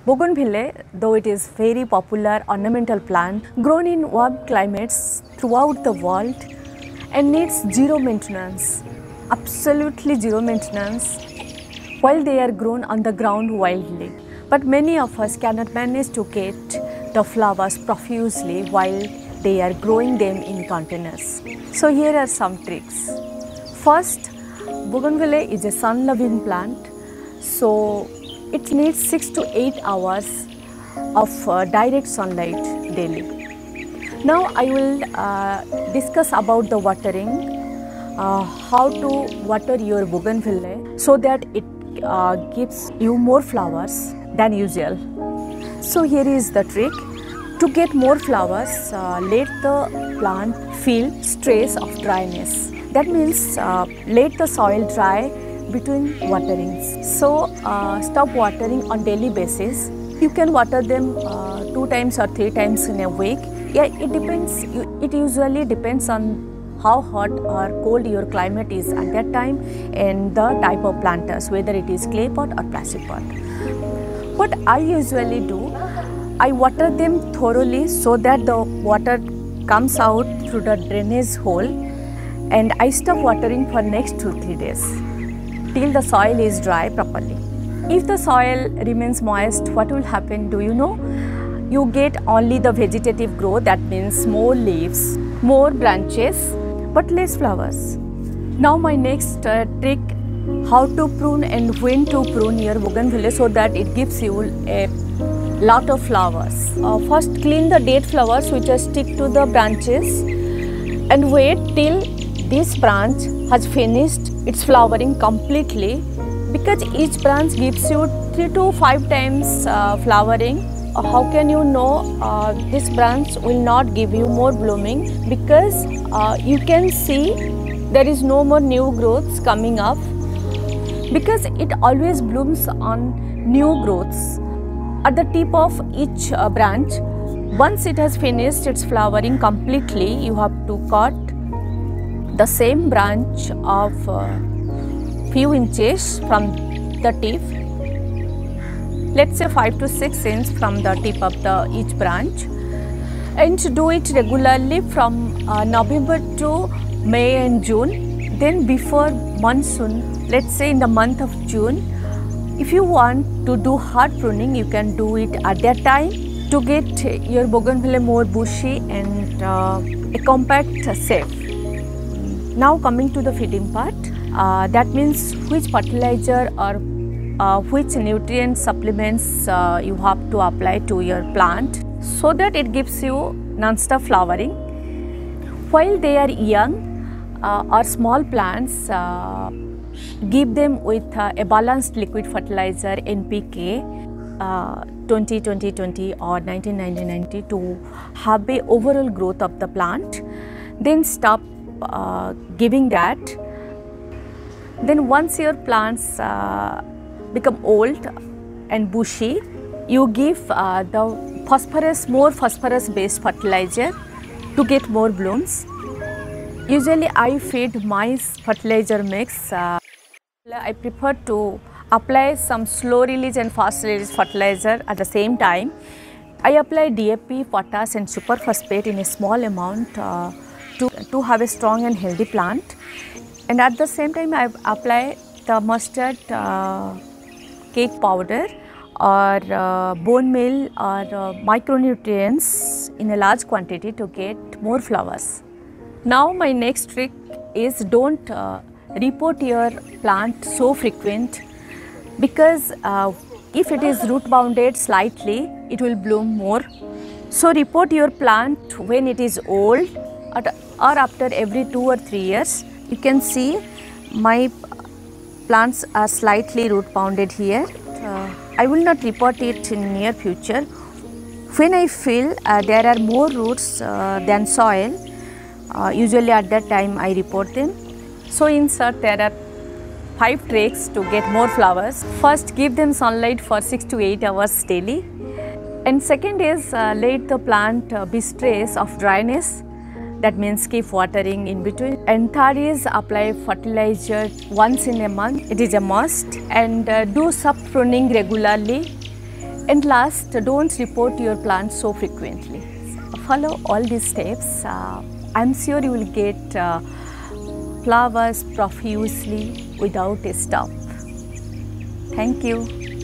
Bougainvillea, though it is very popular ornamental plant, grown in warm climates throughout the world and needs zero maintenance, absolutely zero maintenance, while they are grown on the ground wildly. But many of us cannot manage to get the flowers profusely while they are growing them in containers. So here are some tricks. First, Bougainvillea is a sun-loving plant, so it needs 6 to 8 hours of direct sunlight daily. Now I will discuss about the watering, how to water your Bougainvillea so that it gives you more flowers than usual. So here is the trick. To get more flowers, let the plant feel stress of dryness. That means let the soil dry between waterings. So stop watering on daily basis. You can water them 2 times or 3 times in a week. Yeah, it depends. It usually depends on how hot or cold your climate is at that time and the type of planters, whether it is clay pot or plastic pot. What I usually do, I water them thoroughly so that the water comes out through the drainage hole, and I stop watering for next 2-3 days till the soil is dry properly. If the soil remains moist, what will happen, do you know? You get only the vegetative growth, that means more leaves, more branches, but less flowers. Now my next trick, how to prune and when to prune your Bougainvillea so that it gives you a lot of flowers. First, clean the dead flowers which are stick to the branches and wait till this branch has finished its flowering completely, because each branch gives you 3 to 5 times flowering. How can you know this branch will not give you more blooming? Because you can see there is no more new growths coming up, because it always blooms on new growths at the tip of each branch. Once it has finished its flowering completely, you have to cut the same branch of few inches from the tip, let's say 5 to 6 inches from the tip of each branch, and do it regularly from November to May and June. Then before monsoon, let's say in the month of June, if you want to do hard pruning, you can do it at that time to get your Bougainvillea more bushy and a compact shape. Now coming to the feeding part, that means which fertilizer or which nutrient supplements you have to apply to your plant so that it gives you non-stop flowering. While they are young or small plants, give them with a balanced liquid fertilizer NPK 20-20-20 or 19-90-90 to have a overall growth of the plant. Then stop giving that. Then once your plants become old and bushy, you give the phosphorus, more phosphorus based fertilizer to get more blooms. Usually I feed my fertilizer mix. I prefer to apply some slow release and fast release fertilizer at the same time. I apply DAP, potash and super phosphate in a small amount to have a strong and healthy plant. And at the same time I apply the mustard cake powder or bone meal or micronutrients in a large quantity to get more flowers. Now my next trick is don't repot your plant so frequent, because if it is root bounded slightly, it will bloom more. So repot your plant when it is old or after every 2 or 3 years. You can see my plants are slightly root bounded here. I will not repot it in near future. When I feel there are more roots than soil, usually at that time I repot them. So in short, there are 5 tricks to get more flowers. First, give them sunlight for 6 to 8 hours daily. And second is let the plant be stressed of dryness. That means keep watering in between. And third is apply fertilizer once in a month. It is a must. And do sub pruning regularly. And last, don't report your plants so frequently. Follow all these steps. I'm sure you will get flowers profusely without a stop. Thank you.